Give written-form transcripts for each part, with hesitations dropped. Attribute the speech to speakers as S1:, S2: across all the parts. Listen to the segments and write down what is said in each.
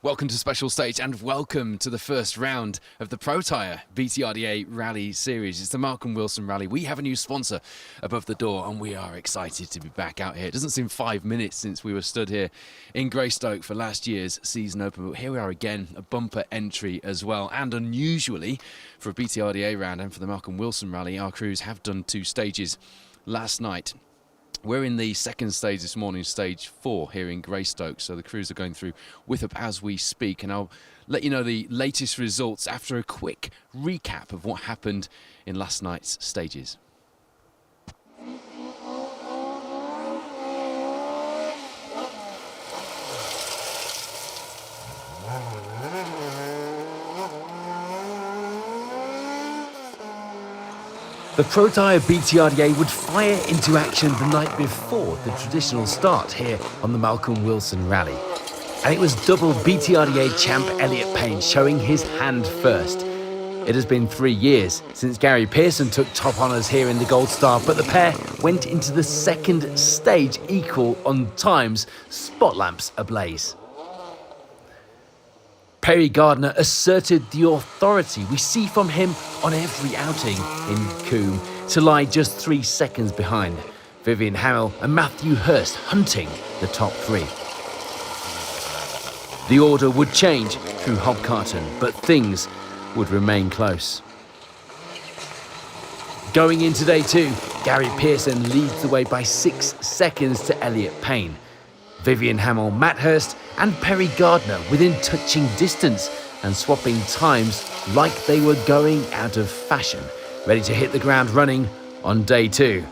S1: Welcome to Special Stage and welcome to the first round of the Protyre BTRDA Rally Series. It's the Malcolm Wilson Rally. We have a new sponsor above the door and we are excited to be back out here. It doesn't seem 5 minutes since we were stood here in Greystoke for last year's season open, but here we are again, a bumper entry as well. And unusually for a BTRDA round and for the Malcolm Wilson Rally, our crews have done 2 stages last night. We're in the second stage this morning, stage 4 here in Greystoke. So the crews are going through Withup as we speak. And I'll let you know the latest results after a quick recap of what happened in last night's stages. The Protyre BTRDA would fire into action the night before the traditional start here on the Malcolm Wilson Rally. And it was double BTRDA champ Elliot Payne showing his hand first. It has been 3 years since Gary Pearson took top honours here in the Gold Star, but the pair went into the second stage equal on times, spot lamps ablaze. Perry Gardner asserted the authority we see from him on every outing in Coombe to lie just 3 seconds behind. Vivian Hamill and Matthew Hurst hunting the top 3. The order would change through Hobcarton, but things would remain close. Going into day 2, Gary Pearson leads the way by 6 seconds to Elliot Payne. Vivian Hamill, Matt Hurst and Perry Gardner within touching distance and swapping times like they were going out of fashion, ready to hit the ground running on day 2.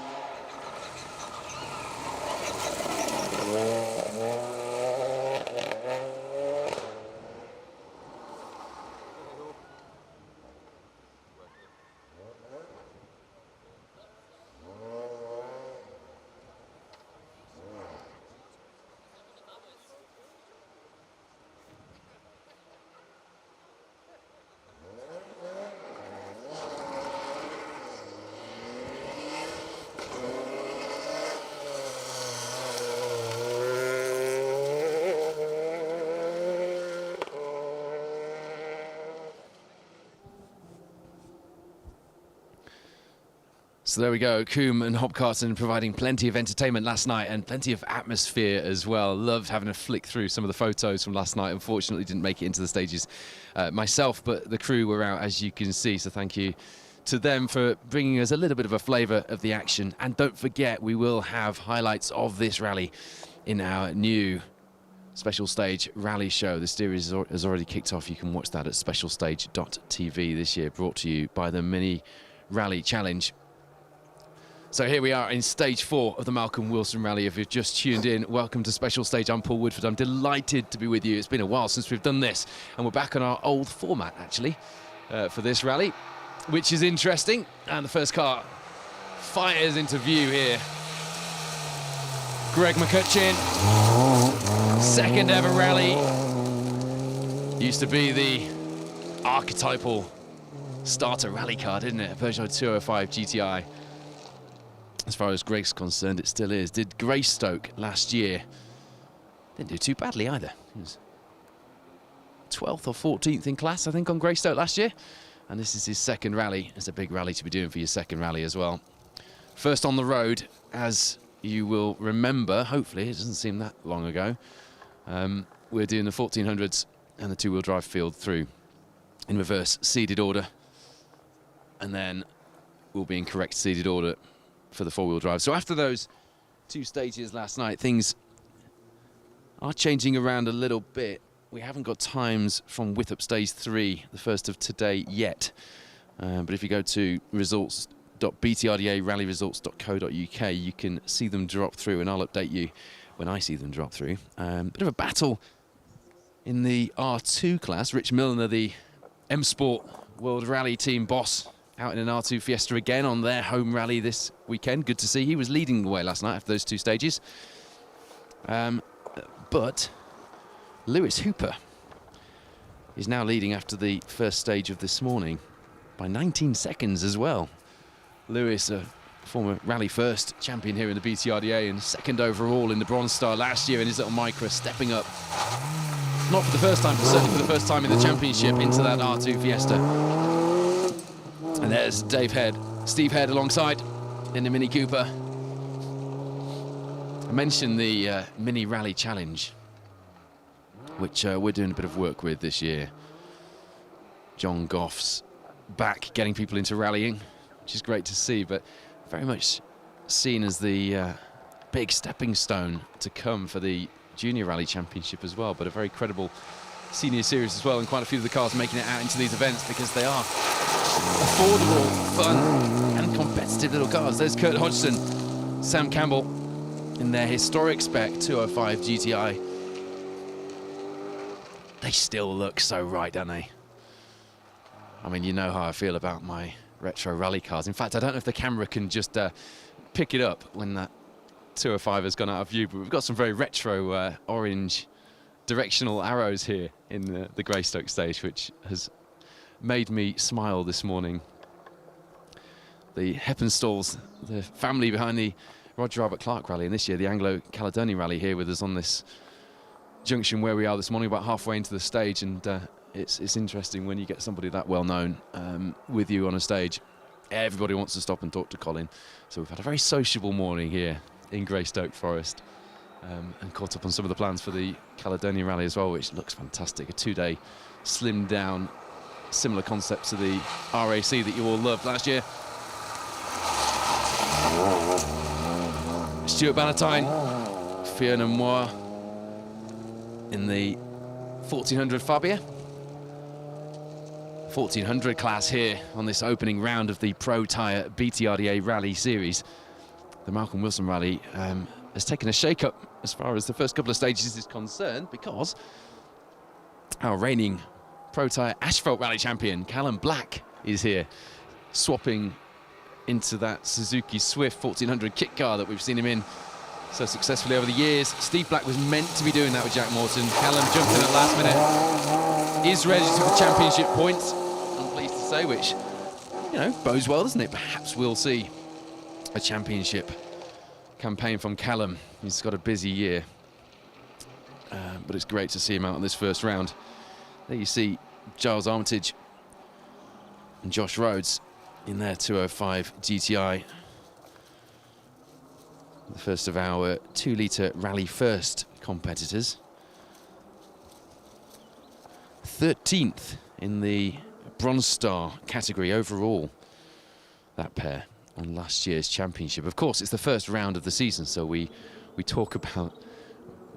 S1: So there we go, Coombe and Hobcarton providing plenty of entertainment last night and plenty of atmosphere as well. Loved having a flick through some of the photos from last night. Unfortunately didn't make it into the stages myself, but the crew were out as you can see. So thank you to them for bringing us a little bit of a flavour of the action. And don't forget, we will have highlights of this rally in our new Special Stage Rally Show. The series has already kicked off. You can watch that at specialstage.tv this year, brought to you by the Mini Rally Challenge. So here we are in stage 4 of the Malcolm Wilson Rally. If you've just tuned in, welcome to Special Stage. I'm Paul Woodford. I'm delighted to be with you. It's been a while since we've done this, and we're back on our old format, actually, for this rally, which is interesting. And the first car fires into view here. Greg McCutcheon, second ever rally. Used to be the archetypal starter rally car, didn't it? A Peugeot 205 GTI. As far as Greg's concerned, it still is. Did Greystoke last year. Didn't do too badly either. He was 12th or 14th in class, I think, on Greystoke last year. And this is his second rally. It's a big rally to be doing for your second rally as well. First on the road, as you will remember, hopefully, it doesn't seem that long ago, we're doing the 1400s and the 2-wheel drive field through in reverse seeded order. And then we'll be in correct seeded order for the 4-wheel drive. So after those 2 stages last night, things are changing around a little bit. We haven't got times from Withup stage 3, the first of today yet. But if you go to results.btrdarallyresults.co.uk, you can see them drop through, and I'll update you when I see them drop through. Bit of a battle in the R2 class. Rich Milner, the M Sport World Rally Team boss, out in an R2 Fiesta again on their home rally this weekend. Good to see. He was leading the way last night after those 2 stages. But Lewis Hooper is now leading after the first stage of this morning by 19 seconds as well. Lewis, a former Rally First champion here in the BTRDA and second overall in the Bronze Star last year in his little Micra, stepping up not for the first time, but certainly for the first time in the championship, into that R2 Fiesta. And there's Steve Head alongside in the Mini Cooper. I mentioned the Mini Rally Challenge, which we're doing a bit of work with this year. John Goff's back getting people into rallying, which is great to see, but very much seen as the big stepping stone to come for the Junior Rally Championship as well, but a very credible senior series as well, and quite a few of the cars making it out into these events because they are affordable, fun and competitive little cars. There's Kurt Hodgson, Sam Campbell in their historic spec 205 GTI. They still look so right, don't they? I mean, you know how I feel about my retro rally cars. In fact, I don't know if the camera can just pick it up when that 205 has gone out of view, but we've got some very retro orange directional arrows here in the Greystoke stage, which has made me smile this morning. The Heppenstalls, the family behind the Roger Albert Clark rally, and this year the Anglo-Caledonian rally here with us on this junction where we are this morning, about halfway into the stage, and it's interesting when you get somebody that well known with you on a stage. Everybody wants to stop and talk to Colin, so we've had a very sociable morning here in Greystoke Forest, and caught up on some of the plans for the Caledonian Rally as well, which looks fantastic. A 2-day slimmed down, similar concept to the RAC that you all loved last year. Stuart Bannatyne, Fiona Moore in the 1400 Fabia. 1400 class here on this opening round of the Protyre BTRDA Rally Series. The Malcolm Wilson Rally has taken a shake-up as far as the first couple of stages is concerned, because our reigning Protyre Asphalt Rally champion, Callum Black, is here, swapping into that Suzuki Swift 1400 kit car that we've seen him in so successfully over the years. Steve Black was meant to be doing that with Jack Morton. Callum jumped in at last minute, is registered for championship points, I'm pleased to say, which, you know, bodes well, doesn't it? Perhaps we'll see a championship campaign from Callum. He's got a busy year, but it's great to see him out on this first round. There you see Giles Armitage and Josh Rhodes in their 205 GTI. The first of our 2-litre Rally First competitors. 13th in the Bronze Star category overall, that pair, on last year's championship. Of course, it's the first round of the season, so we talk about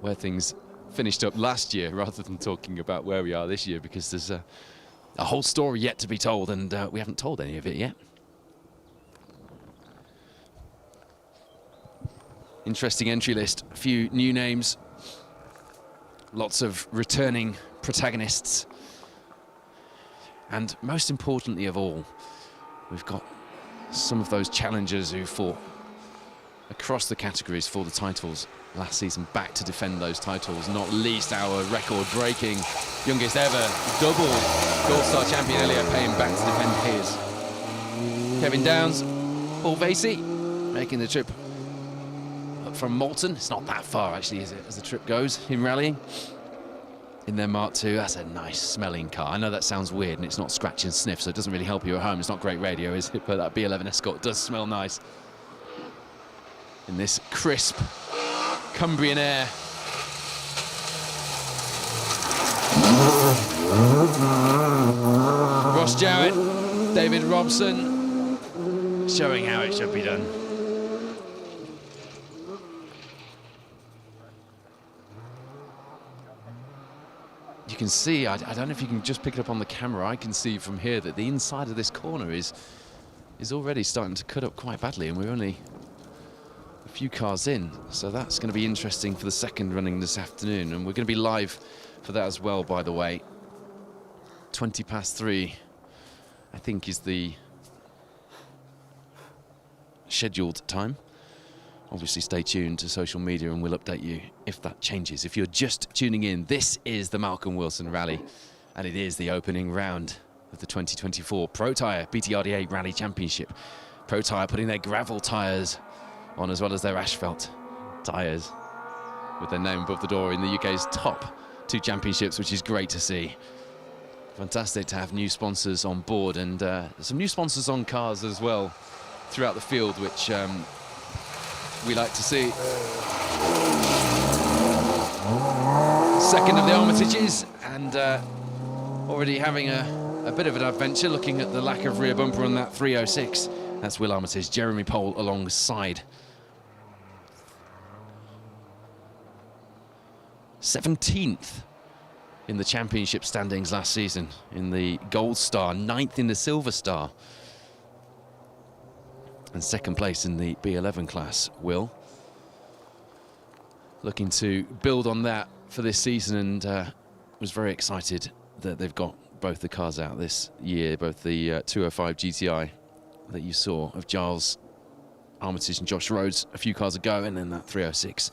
S1: where things finished up last year rather than talking about where we are this year, because there's a whole story yet to be told, and we haven't told any of it yet. Interesting entry list, a few new names, lots of returning protagonists, and most importantly of all, we've got some of those challengers who fought across the categories for the titles last season back to defend those titles, not least our record-breaking, youngest ever double Gold Star champion Elliot Payne back to defend his. Kevin Downs, Paul Vasey making the trip up from Malton. It's not that far actually, is it, as the trip goes in rallying. In their Mark II, that's a nice smelling car. I know that sounds weird and it's not scratch and sniff, so it doesn't really help you at home. It's not great radio, is it? But that B11 Escort does smell nice in this crisp Cumbrian air. Ross Jowett, David Robson, showing how it should be done. You can see, I don't know if you can just pick it up on the camera, I can see from here that the inside of this corner is already starting to cut up quite badly, and we're only a few cars in, so that's going to be interesting for the second running this afternoon, and we're going to be live for that as well, by the way. 3:20, I think, is the scheduled time. Obviously, stay tuned to social media and we'll update you if that changes. If you're just tuning in, this is the Malcolm Wilson Rally, and it is the opening round of the 2024 Protyre BTRDA Rally Championship. Protyre putting their gravel tyres on as well as their asphalt tyres, with their name above the door in the UK's top 2 championships, which is great to see. Fantastic to have new sponsors on board, and some new sponsors on cars as well throughout the field, which we like to see. Second of the Armitages, and already having a bit of an adventure, looking at the lack of rear bumper on that 306. That's Will Armitage, Jeremy Pole alongside. 17th in the championship standings last season in the Gold Star, 9th in the Silver Star, and 2nd place in the B11 class. Will looking to build on that for this season, and was very excited that they've got both the cars out this year, both the 205 GTI that you saw of Giles Armitage and Josh Rhodes a few cars ago, and then that 306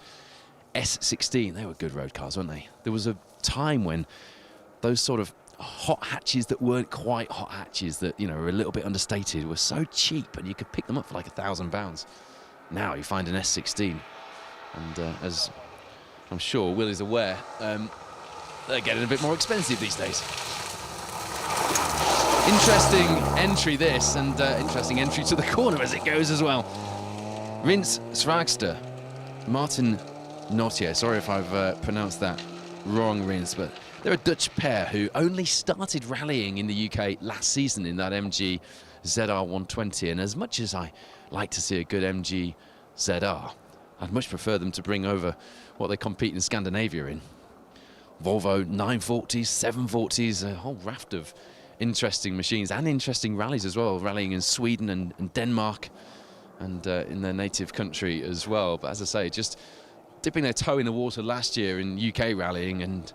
S1: S16. They were good road cars, weren't they? There was a time when those sort of hot hatches that weren't quite hot hatches, that, you know, were a little bit understated, were so cheap, and you could pick them up for like £1,000. Now you find an S16, and as I'm sure Will is aware, they're getting a bit more expensive these days. Interesting entry this, and interesting entry to the corner as it goes as well. Vince Svagster, Martin Nautier, sorry if I've pronounced that wrong, Rins, but they're a Dutch pair who only started rallying in the UK last season in that MG ZR 120, and as much as I like to see a good MG ZR, I'd much prefer them to bring over what they compete in Scandinavia in. Volvo 940s, 740s, a whole raft of interesting machines and interesting rallies as well, rallying in Sweden and Denmark, and in their native country as well. But as I say, just dipping their toe in the water last year in UK rallying, and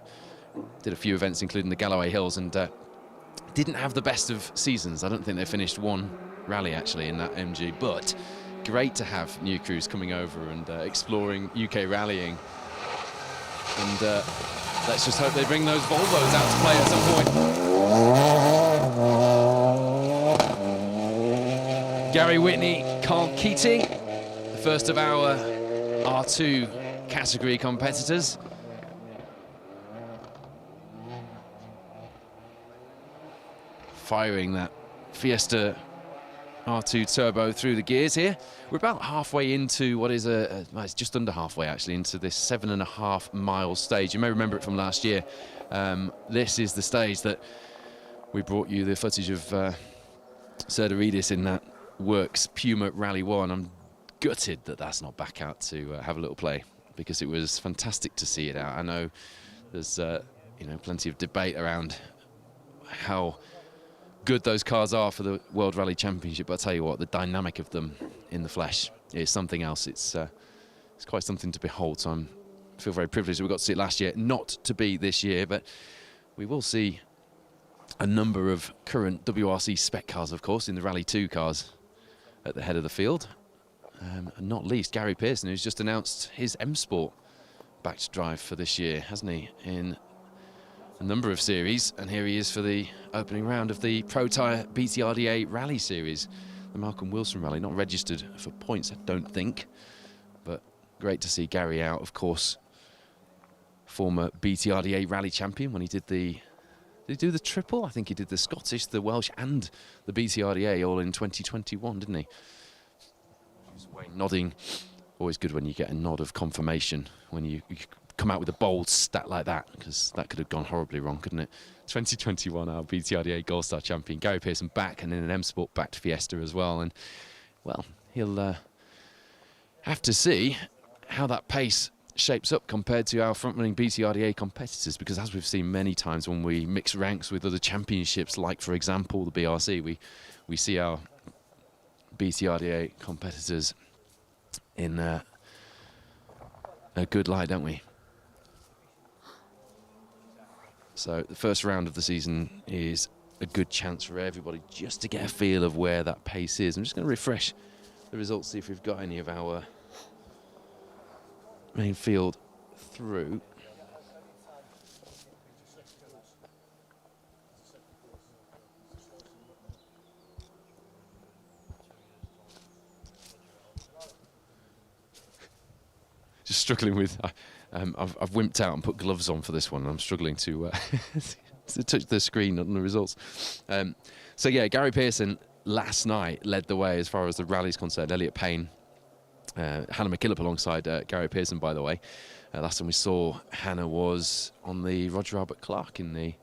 S1: did a few events including the Galloway Hills, and didn't have the best of seasons. I don't think they finished one rally actually in that MG, but great to have new crews coming over and exploring UK rallying, and let's just hope they bring those Volvos out to play at some point. Gary Whitney, Carl Keating, the first of our R2 category competitors. Firing that Fiesta R2 turbo through the gears here. We're about halfway into what is well, it's just under halfway actually, into this 7.5 mile stage. You may remember it from last year. This is the stage that we brought you the footage of Serdaridis in that Works Puma Rally 1. I'm gutted that that's not back out to have a little play, because it was fantastic to see it out. I know there's you know, plenty of debate around how good those cars are for the World Rally Championship, but I'll tell you what, the dynamic of them in the flesh is something else. It's quite something to behold, so I feel very privileged that we got to see it last year, not to be this year, but we will see a number of current WRC spec cars, of course, in the Rally 2 cars at the head of the field. And not least Gary Pearson, who's just announced his M Sport back to drive for this year, hasn't he, in a number of series, and here he is for the opening round of the Protyre BTRDA Rally Series, the Malcolm Wilson Rally, not registered for points, I don't think, but great to see Gary out, of course. Former BTRDA Rally champion when he did the... Did he do the triple? I think he did the Scottish, the Welsh, and the BTRDA all in 2021, didn't he? Nodding. Always good when you get a nod of confirmation when you come out with a bold stat like that, because that could have gone horribly wrong, couldn't it? 2021, our BTRDA Gold Star champion, Gary Pearson back, and in an M Sport back to Fiesta as well. And, well, he'll have to see how that pace shapes up compared to our front-running BTRDA competitors, because as we've seen many times when we mix ranks with other championships, like, for example, the BRC, we see our BTRDA competitors in a good light, don't we? So the first round of the season is a good chance for everybody just to get a feel of where that pace is. I'm just going to refresh the results, see if we've got any of our main field through. Just struggling with, I've wimped out and put gloves on for this one. I'm struggling to to touch the screen on the results. So yeah, Gary Pearson last night led the way as far as the rally's concerned. Elliot Payne, Hannah McKillop alongside Gary Pearson, by the way. Last time we saw Hannah was on the Roger Albert Clark in the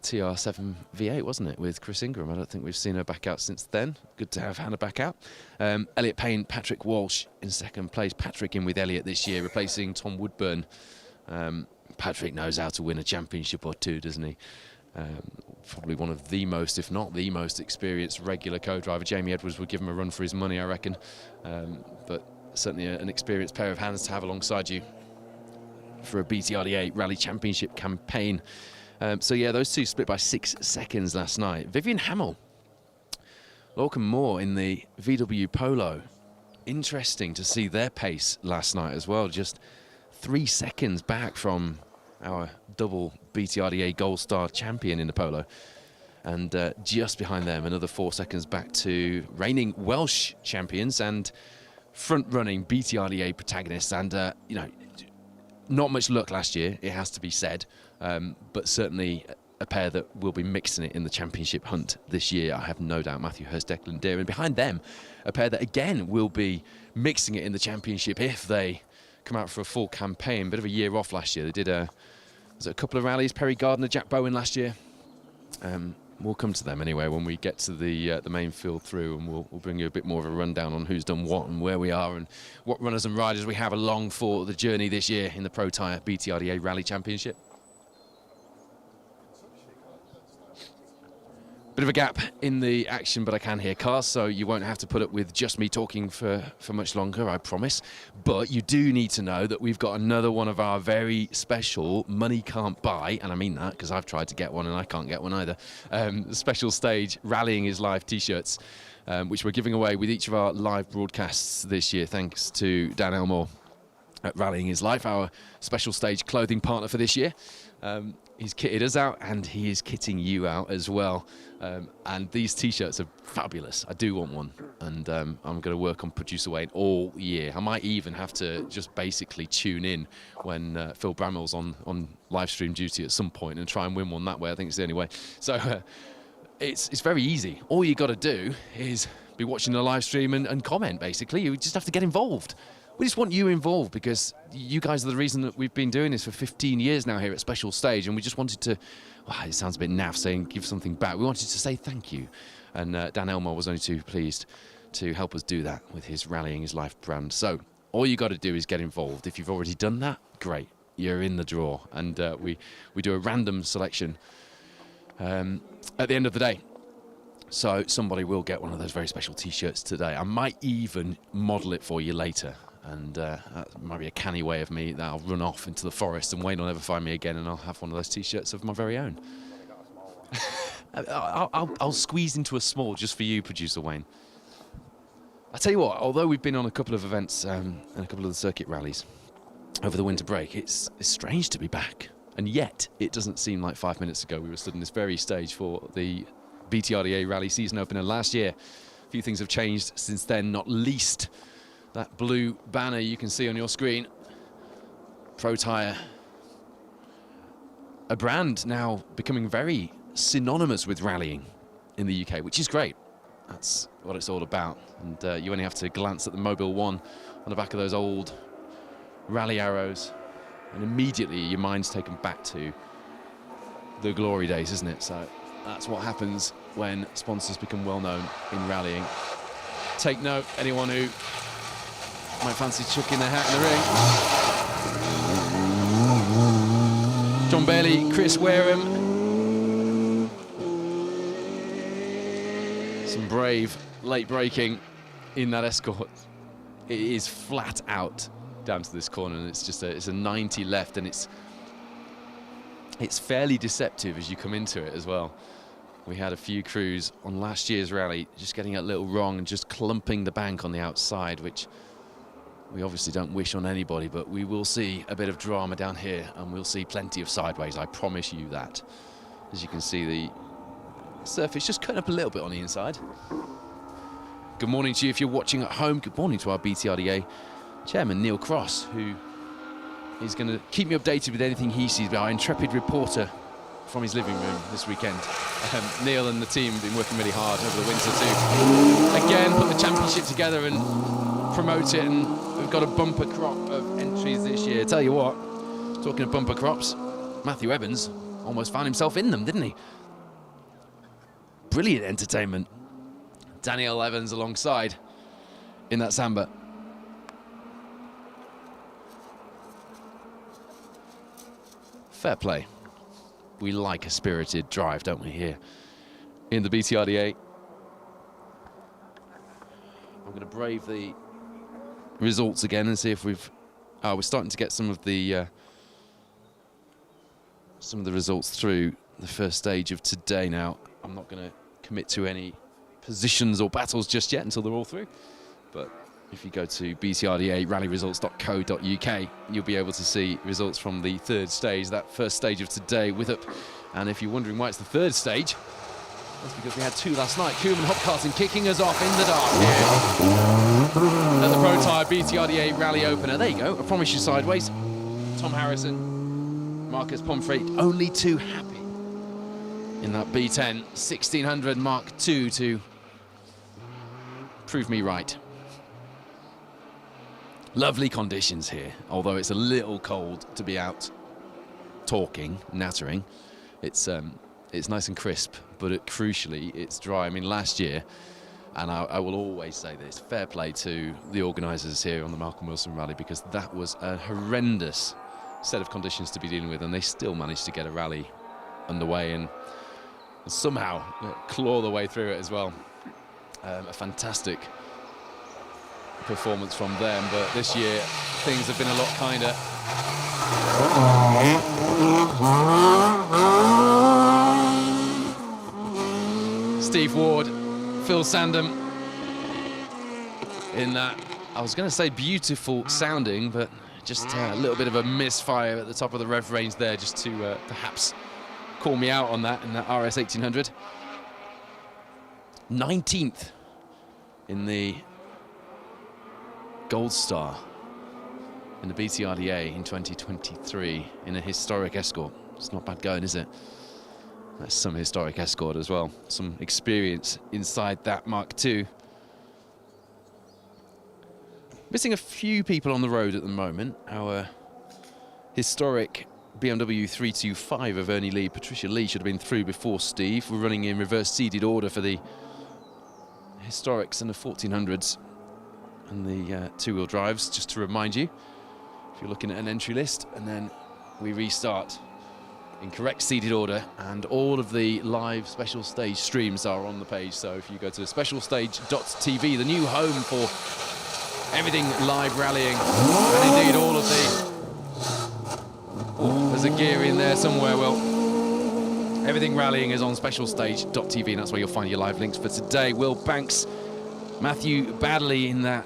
S1: TR7 V8, wasn't it, with Chris Ingram. I don't think we've seen her back out since then. Good to have Hannah back out. Elliot Payne, Patrick Walsh in second place. Patrick in with Elliot this year, replacing Tom Woodburn. Patrick knows how to win a championship or two, doesn't he? Probably one of the most, if not the most experienced regular co-driver. Jamie Edwards would give him a run for his money, I reckon. But certainly an experienced pair of hands to have alongside you for a BTRDA Rally Championship campaign. So yeah, those two split by 6 seconds last night. Vivian Hamill, Lorcan Moore in the VW Polo. Interesting to see their pace last night as well. Just 3 seconds back from our double BTRDA Gold Star champion in the Polo. And just behind them, another 4 seconds back to reigning Welsh champions and front-running BTRDA protagonists. And, you know, not much luck last year, it has to be said, but certainly a pair that will be mixing it in the championship hunt this year, I have no doubt. Matthew Hurst, Declan Deer, and behind them, a pair that again will be mixing it in the championship if they come out for a full campaign. Bit of a year off last year. They did a couple of rallies, Perry Gardner, Jack Bowen last year. We'll come to them anyway when we get to the main field through, and we'll bring you a bit more of a rundown on who's done what and where we are and what runners and riders we have along for the journey this year in the Protyre BTRDA Rally Championship. Bit of a gap in the action, but I can hear cars, so you won't have to put up with just me talking for much longer, I promise. But you do need to know that we've got another one of our very special money can't buy, and I mean that because I've tried to get one and I can't get one either, special stage Rallying is Live t-shirts, which we're giving away with each of our live broadcasts this year, thanks to Dan Elmore at Rallying is Life, our special stage clothing partner for this year. He's kitted us out and he is kitting you out as well. And these t-shirts are fabulous. I do want one, and I'm going to work on producer Wayne all year. I might even have to just basically tune in when Phil Bramwell's on live stream duty at some point and try and win one that way. I think it's the only way. So it's very easy. All you got to do is be watching the live stream and comment, basically. You just have to get involved. We just want you involved because you guys are the reason that we've been doing this for 15 years now here at Special Stage, and we just wanted to, well, it sounds a bit naff saying give something back. We wanted to say thank you, and Dan Elmore was only too pleased to help us do that with his Rallying His Life brand. So all you got to do is get involved. If you've already done that, great, you're in the draw, and we do a random selection at the end of the day. So somebody will get one of those very special t-shirts today. I might even model it for you later. And that might be a canny way of me that I'll run off into the forest and Wayne will never find me again, and I'll have one of those t-shirts of my very own. I'll squeeze into a small just for you, producer Wayne. I tell you what, although we've been on a couple of events and a couple of the circuit rallies over the winter break, it's strange to be back. And yet, it doesn't seem like 5 minutes ago we were stood in this very stage for the BTRDA Rally season opener last year. A few things have changed since then, not least that blue banner you can see on your screen. Protyre, a brand now becoming very synonymous with rallying in the UK, which is great. That's what it's all about. And you only have to glance at the Mobile One on the back of those old rally arrows, and immediately your mind's taken back to the glory days, isn't it? So that's what happens when sponsors become well known in rallying. Take note, anyone who might fancy chucking their hat in the ring. John Bailey, Chris Wareham. Some brave late braking in that Escort. It is flat out down to this corner, and it's a 90 left, and it's fairly deceptive as you come into it as well. We had a few crews on last year's rally just getting it a little wrong and just clumping the bank on the outside, which we obviously don't wish on anybody, but we will see a bit of drama down here, and we'll see plenty of sideways, I promise you that. As you can see, the surface just cutting up a little bit on the inside. Good morning to you if you're watching at home. Good morning to our BTRDA chairman, Neil Cross, who He's going to keep me updated with anything he sees. Our intrepid reporter from his living room this weekend. Neil and the team have been working really hard over the winter to, again, put the championship together and promote it, and we've got a bumper crop of entries this year. Tell you what, talking of bumper crops, Matthew Evans almost found himself in them, didn't he? Brilliant entertainment. Daniel Evans alongside in that Samba. Fair play. We like a spirited drive, don't we, here in the BTRDA. I'm going to brave the results again and see if we're starting to get some of the results through the first stage of today now. I'm not going to commit to any positions or battles just yet until they're all through, but if you go to btrda-rallyresults.co.uk, you'll be able to see results from the third stage, that first stage of today, Withup. And if you're wondering why it's the third stage, that's because we had two last night. Koeman Hopkarting kicking us off in the dark here at the Protyre BTRDA Rally Opener. There you go, I promise you sideways. Tom Harrison, Marcus Pomfrey, only too happy in that B10 1600 Mark II to prove me right. Lovely conditions here, although it's a little cold to be out talking, nattering. It's nice and crisp, but crucially, it's dry. I mean, last year, and I will always say this, fair play to the organisers here on the Malcolm Wilson Rally, because that was a horrendous set of conditions to be dealing with, and they still managed to get a rally underway and somehow claw their way through it as well. A fantastic performance from them, but this year things have been a lot kinder. Steve Ward, Phil Sandham in that, I was going to say beautiful sounding, but just a little bit of a misfire at the top of the rev range there, just to perhaps call me out on that in that RS 1800. 19th in the Gold Star in the BTRDA in 2023 in a historic escort. It's not bad going, is it? That's some historic escort as well. Some experience inside that Mark II. Missing a few people on the road at the moment. Our historic BMW 325 of Ernie Lee, Patricia Lee should have been through before Steve. We're running in reverse seeded order for the historics and the 1400s. And the two-wheel drives, just to remind you, if you're looking at an entry list, and then we restart in correct seated order, and all of the live special stage streams are on the page. So if you go to specialstage.tv, the new home for everything live rallying, and indeed all of the... Oh, there's a gear in there somewhere. Well, everything rallying is on specialstage.tv, and that's where you'll find your live links for today. Will Banks, Matthew Baddeley in that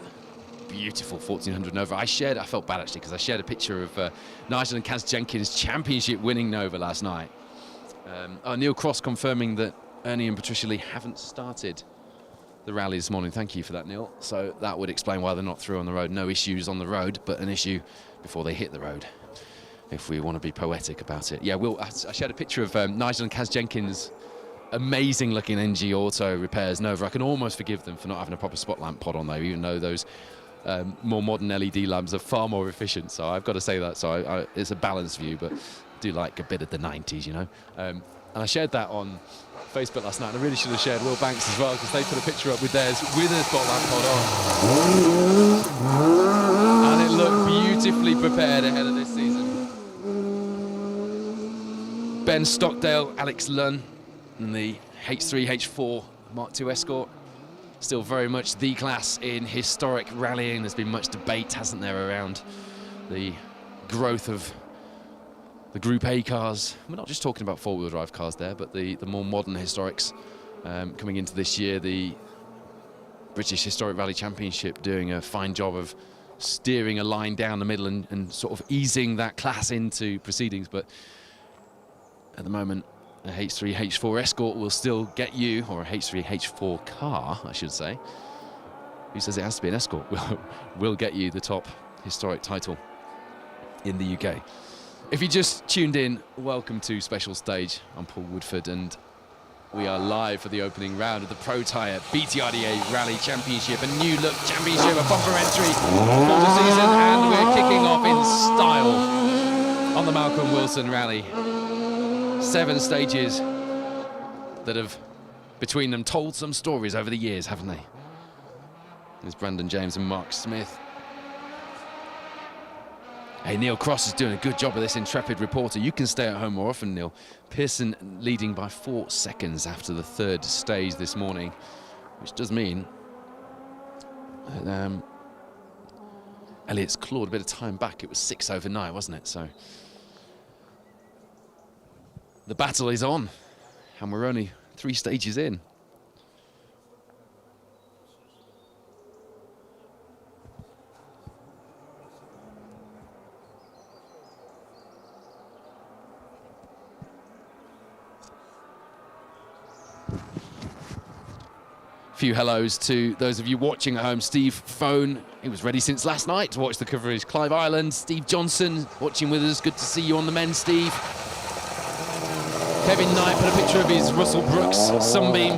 S1: beautiful 1400 Nova. I felt bad actually, because I shared a picture of Nigel and Kaz Jenkins championship winning Nova last night. Neil Cross confirming that Ernie and Patricia Lee haven't started the rally this morning. Thank you for that, Neil. So that would explain why they're not through on the road. No issues on the road, but an issue before they hit the road, if we want to be poetic about it. Yeah, I shared a picture of Nigel and Kaz Jenkins' amazing looking NG Auto repairs Nova. I can almost forgive them for not having a proper spot lamp pod on there, even though those more modern LED lamps are far more efficient. So I've got to say that. So it's a balanced view, but I do like a bit of the 90s, you know. And I shared that on Facebook last night, and I really should have shared Will Banks as well, because they put a picture up with theirs with a spot lamp pod on. And it looked beautifully prepared ahead of this season. Ben Stockdale, Alex Lunn, and the H3, H4 Mark II Escort. Still very much the class in historic rallying. There's been much debate, hasn't there, around the growth of the Group A cars. We're not just talking about four-wheel drive cars there, but the more modern historics coming into this year. The British Historic Rally Championship doing a fine job of steering a line down the middle and sort of easing that class into proceedings. But at the moment, a H3, H4 Escort will still get you, or a H3, H4 car, I should say. Who says it has to be an Escort? Will get you the top historic title in the UK. If you just tuned in, welcome to Special Stage. I'm Paul Woodford, and we are live for the opening round of the Protyre BTRDA Rally Championship, a new look championship, a bumper entry for the season, and we're kicking off in style on the Malcolm Wilson Rally. 7 stages that have, between them, told some stories over the years, haven't they? There's Brandon James and Mark Smith. Hey, Neil Cross is doing a good job of this, intrepid reporter. You can stay at home more often, Neil. Pearson leading by 4 seconds after the 3rd stage this morning, which does mean that, Elliott's clawed a bit of time back. It was 6 overnight, wasn't it? So the battle is on, and we're only 3 stages in. Few hellos to those of you watching at home. Steve Phone, he was ready since last night to watch the coverage. Clive Island, Steve Johnson watching with us. Good to see you on the men, Steve. Kevin Knight put a picture of his Russell Brooks Sunbeam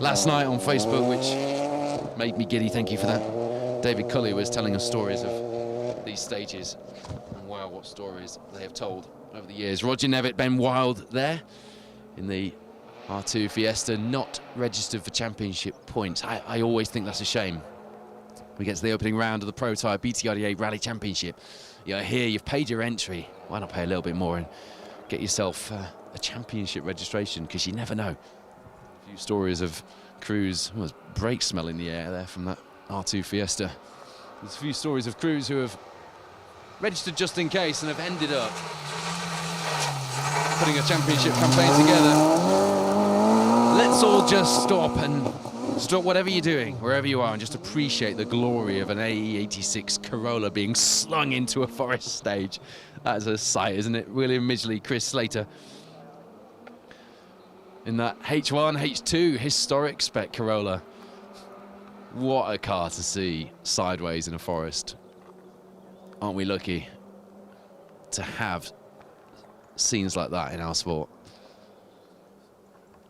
S1: last night on Facebook, which made me giddy. Thank you for that. David Cully was telling us stories of these stages, and wow, what stories they have told over the years. Roger Nevitt, Ben Wild there in the R2 Fiesta, not registered for championship points. I always think that's a shame. We get to the opening round of the Protyre BTRDA Rally Championship. You're here, you've paid your entry. Why not pay a little bit more and get yourself a championship registration, because you never know. A few stories of crews, well, there's brake smell in the air there from that R2 Fiesta. There's a few stories of crews who have registered just in case and have ended up putting a championship campaign together. Let's all just stop whatever you're doing, wherever you are, and just appreciate the glory of an AE86 Corolla being slung into a forest stage. That's a sight, isn't it? William Midgley, Chris Slater in that H1, H2 historic spec Corolla. What a car to see sideways in a forest. Aren't we lucky to have scenes like that in our sport?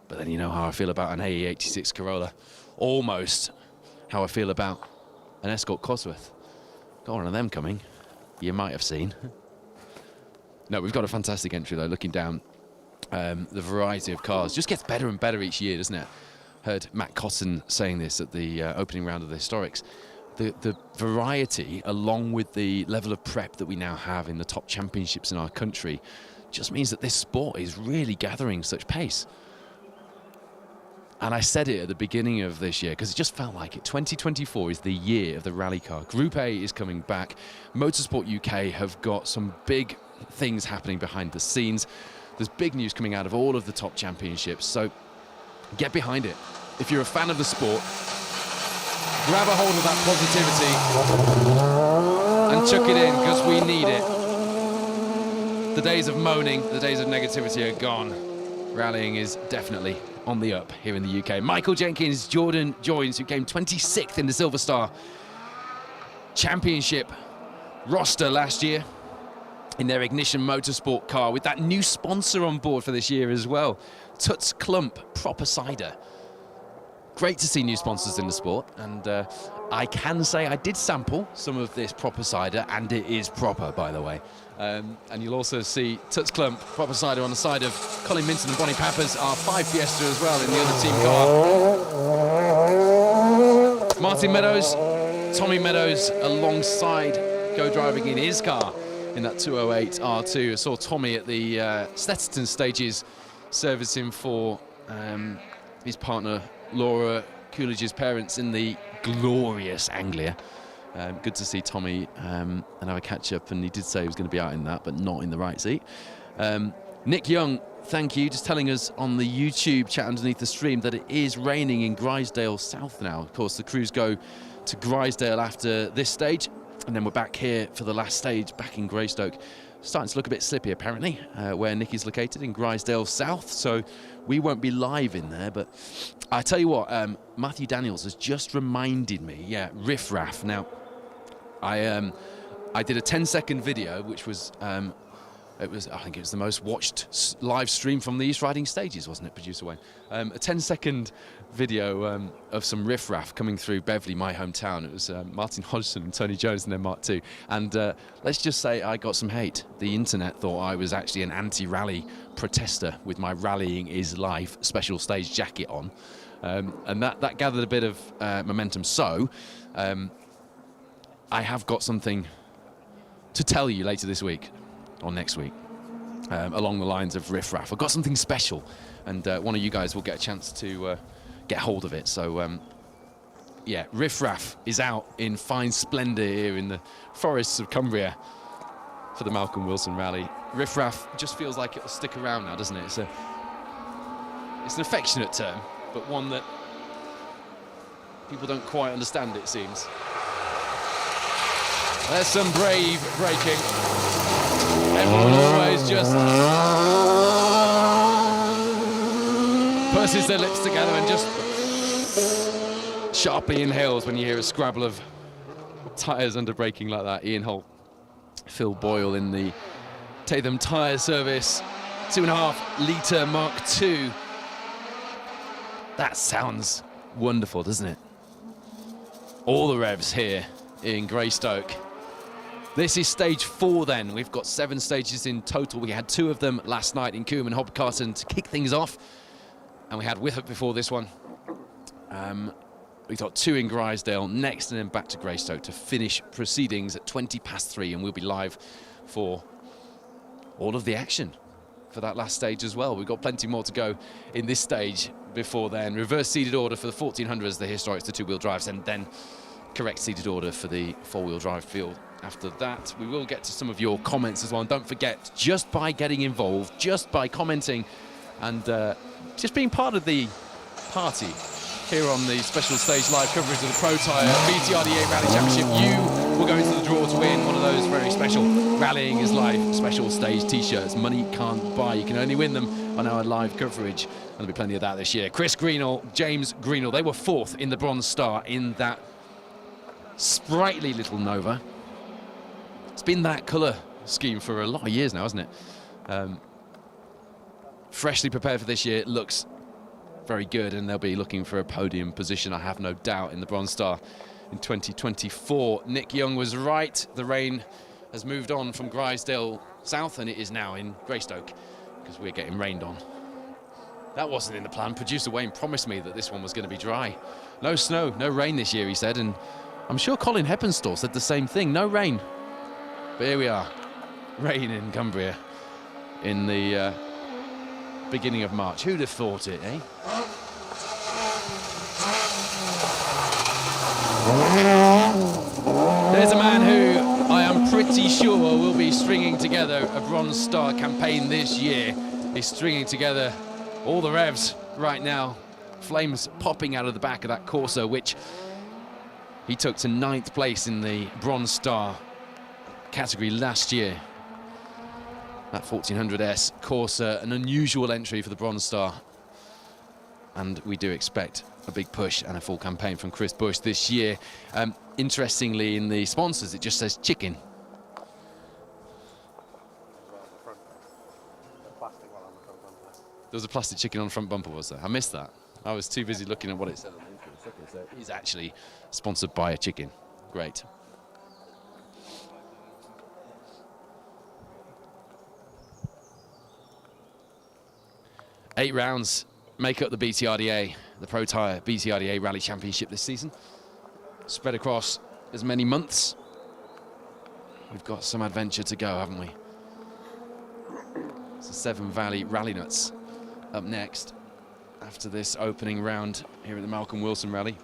S1: But then you know how I feel about an AE86 Corolla. Almost how I feel about an Escort Cosworth. Got one of them coming. You might have seen. No, we've got a fantastic entry though, looking down the variety of cars. Just gets better and better each year, doesn't it? Heard Matt Cotton saying this at the opening round of the Historics. The variety, along with the level of prep that we now have in the top championships in our country, just means that this sport is really gathering such pace. And I said it at the beginning of this year because it just felt like it. 2024 is the year of the rally car. Group A is coming back. Motorsport UK have got some big things happening behind the scenes. There's big news coming out of all of the top championships. So get behind it. If you're a fan of the sport, grab a hold of that positivity and chuck it in, because we need it. The days of moaning, the days of negativity are gone. Rallying is definitely on the up here in the UK. Michael Jenkins, Jordan Joins, who came 26th in the Silver Star Championship roster last year in their Ignition Motorsport car, with that new sponsor on board for this year as well. Tuts Clump Proper Cider. Great to see new sponsors in the sport, and I can say I did sample some of this proper cider, and it is proper, by the way. And you'll also see Tuts Clump Proper Cider on the side of Colin Minton and Bonnie Pappas, our 5 Fiesta as well in the other team car. Martin Meadows, Tommy Meadows alongside co-driving in his car in that 208 R2. I saw Tommy at the Stetterton stages servicing for his partner Laura Coolidge's parents in the glorious Anglia. Good to see Tommy and have a catch up, and he did say he was going to be out in that, but not in the right seat. Nick Young, thank you, just telling us on the YouTube chat underneath the stream that it is raining in Grisdale South now. Of course, the crews go to Grisdale after this stage, and then we're back here for the last stage back in Greystoke. Starting to look a bit slippy apparently, where Nick is located in Grisdale South, so we won't be live in there. But I tell you what, Matthew Daniels has just reminded me, Riff Raff. Now, I I did a 10-second video, which was, I think it was the most watched live stream from the East Riding stages, wasn't it, Producer Wayne? A 10-second video of some riffraff coming through Beverley, my hometown. It was Martin Hodgson and Tony Jones in their Mark II. And let's just say I got some hate. The internet thought I was actually an anti-rally protester with my Rallying is Life special stage jacket on. And that gathered a bit of momentum. So I have got something to tell you later this week or next week along the lines of riffraff. I've got something special, and one of you guys will get a chance to get hold of it. So yeah, riffraff is out in fine splendour here in the forests of Cumbria for the Malcolm Wilson Rally. Riffraff just feels like it'll stick around now, doesn't it? It's an affectionate term, but one that people don't quite understand, it seems. There's some brave braking. Everyone always just purses their lips together and just sharply inhales when you hear a scrabble of tyres under braking like that. Ian Holt, Phil Boyle in the Tatham Tyre Service 2.5 litre Mark II. That sounds wonderful, doesn't it? All the revs here in Greystoke. This is stage 4 then. We've got 7 stages in total. We had 2 of them last night in Coombe and Hobcarton to kick things off. And we had Whithope before this one. We've got 2 in Grisdale next, and then back to Greystoke to finish proceedings at 3:20, and we'll be live for all of the action for that last stage as well. We've got plenty more to go in this stage before then. Reverse seated order for the 1400s, the historics, the 2-wheel drives, and then correct seated order for the 4-wheel drive field. After that, we will get to some of your comments as well. And don't forget, just by getting involved, just by commenting and just being part of the party here on the special stage live coverage of the Protyre BTRDA Rally Championship, you will go into the draw to win one of those very special Rallying is Life special stage t-shirts. Money can't buy. You can only win them on our live coverage. And there'll be plenty of that this year. Chris Greenall, James Greenall, they were 4th in the Bronze Star in that sprightly little Nova. It's been that colour scheme for a lot of years now, hasn't it? Freshly prepared for this year. It looks very good, and they'll be looking for a podium position, I have no doubt, in the Bronze Star in 2024. Nick Young was right. The rain has moved on from Grisdale south, and it is now in Greystoke because we're getting rained on. That wasn't in the plan. Producer Wayne promised me that this one was going to be dry. No snow, no rain this year, he said, and I'm sure Colin Heppenstall said the same thing. No rain. But here we are, rain in Cumbria in the beginning of March. Who'd have thought it, eh? There's a man who I am pretty sure will be stringing together a Bronze Star campaign this year. He's stringing together all the revs right now. Flames popping out of the back of that Corsa, which he took to 9th place in the Bronze Star category last year. That 1400S Corsa, an unusual entry for the Bronze Star. And we do expect a big push and a full campaign from Chris Bush this year. Interestingly, in the sponsors, it just says chicken. There was a plastic chicken on the front bumper, was there? I missed that. I was too busy looking at what it said on the influence. Okay, so it is actually sponsored by a chicken. Great. Eight rounds make up the BTRDA, the Protyre BTRDA Rally Championship this season. Spread across as many months. We've got some adventure to go, haven't we? It's the Severn Valley Rally Nuts up next after this opening round here at the Malcolm Wilson Rally.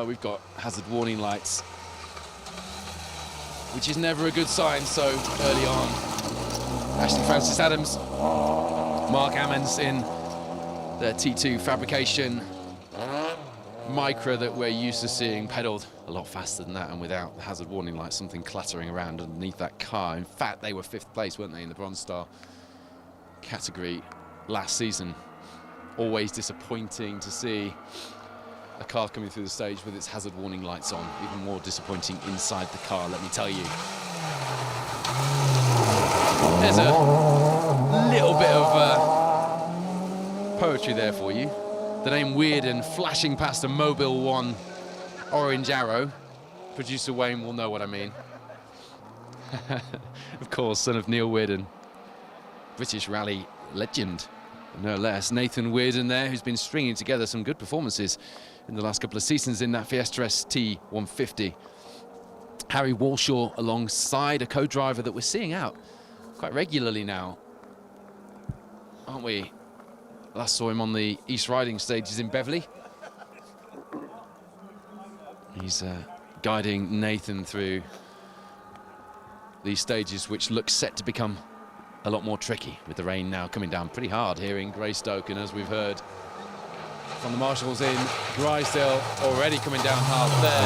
S1: We've got hazard warning lights, which is never a good sign so early on. Ashley Francis Adams, Mark Ammons in their T2 fabrication Micra that we're used to seeing pedalled a lot faster than that, and without the hazard warning light, something clattering around underneath that car. In fact, they were 5th place, weren't they, in the Bronze Star category last season. Always disappointing to see a car coming through the stage with its hazard warning lights on. Even more disappointing inside the car, let me tell you. There's a little bit of poetry there for you. The name Weirden flashing past a Mobile 1 orange arrow. Producer Wayne will know what I mean. Of course, son of Neil Weirden, British rally legend, no less. Nathan Weirden there, who's been stringing together some good performances in the last couple of seasons in that Fiesta ST 150. Harry Walshaw alongside a co-driver that we're seeing out quite regularly now, aren't we? Last saw him on the East Riding stages in Beverley. He's guiding Nathan through these stages, which look set to become a lot more tricky with the rain now coming down pretty hard here in Greystoke. And as we've heard from the marshals in Drysdale, already coming down hard there.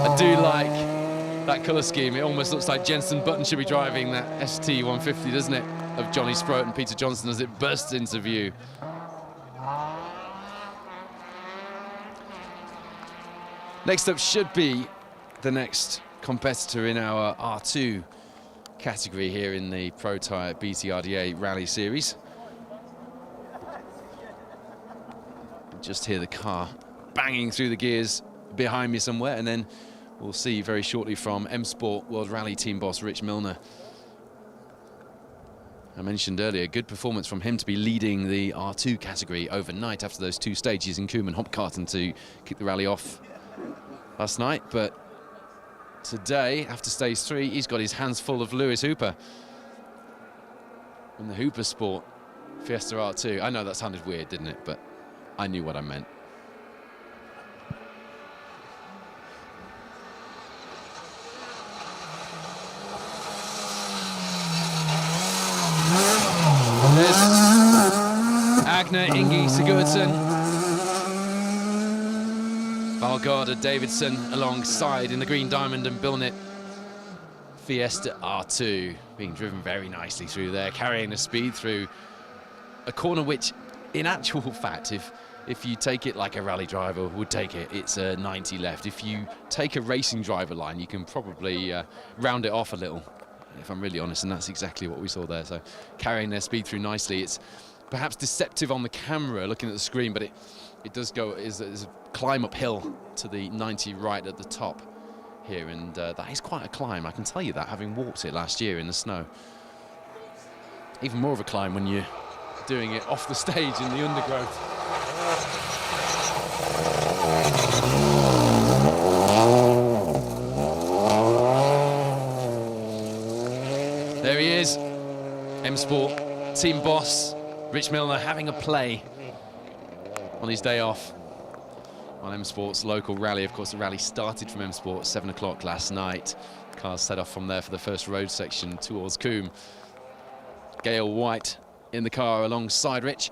S1: I do like that colour scheme. It almost looks like Jenson Button should be driving that ST 150, doesn't it, of Johnny Sproat and Peter Johnson as it bursts into view. Next up should be the next competitor in our R2 category here in the Protyre BTRDA Rally Series. Just hear the car banging through the gears behind me somewhere, and then we'll see very shortly from M Sport World Rally team boss Rich Milner. I mentioned earlier, good performance from him to be leading the R2 category overnight after those 2 stages in Coombe and Hopcarton to kick the rally off last night. But today, after stage 3, he's got his hands full of Lewis Hooper in the Hooper Sport Fiesta R2. I know that sounded weird, didn't it? But I knew what I meant. There's Agner, Ingi, Sigurdsson, Valgarda, Davidson alongside in the Green Diamond and Bilnet Fiesta R2, being driven very nicely through there, carrying the speed through a corner which, in actual fact, if you take it like a rally driver would take it, it's a 90 left. If you take a racing driver line, you can probably round it off a little, if I'm really honest, and that's exactly what we saw there. So carrying their speed through nicely. It's perhaps deceptive on the camera looking at the screen, but it does go, is a climb uphill to the 90 right at the top here, and that is quite a climb, I can tell you that, having walked it last year in the snow. Even more of a climb when you're doing it off the stage in the undergrowth. There he is, M Sport team boss Rich Milner having a play on his day off on M Sport's local rally. Of course, the rally started from M Sport at 7 o'clock last night. Cars set off from there for the first road section towards Coombe. Gail White in the car alongside Rich.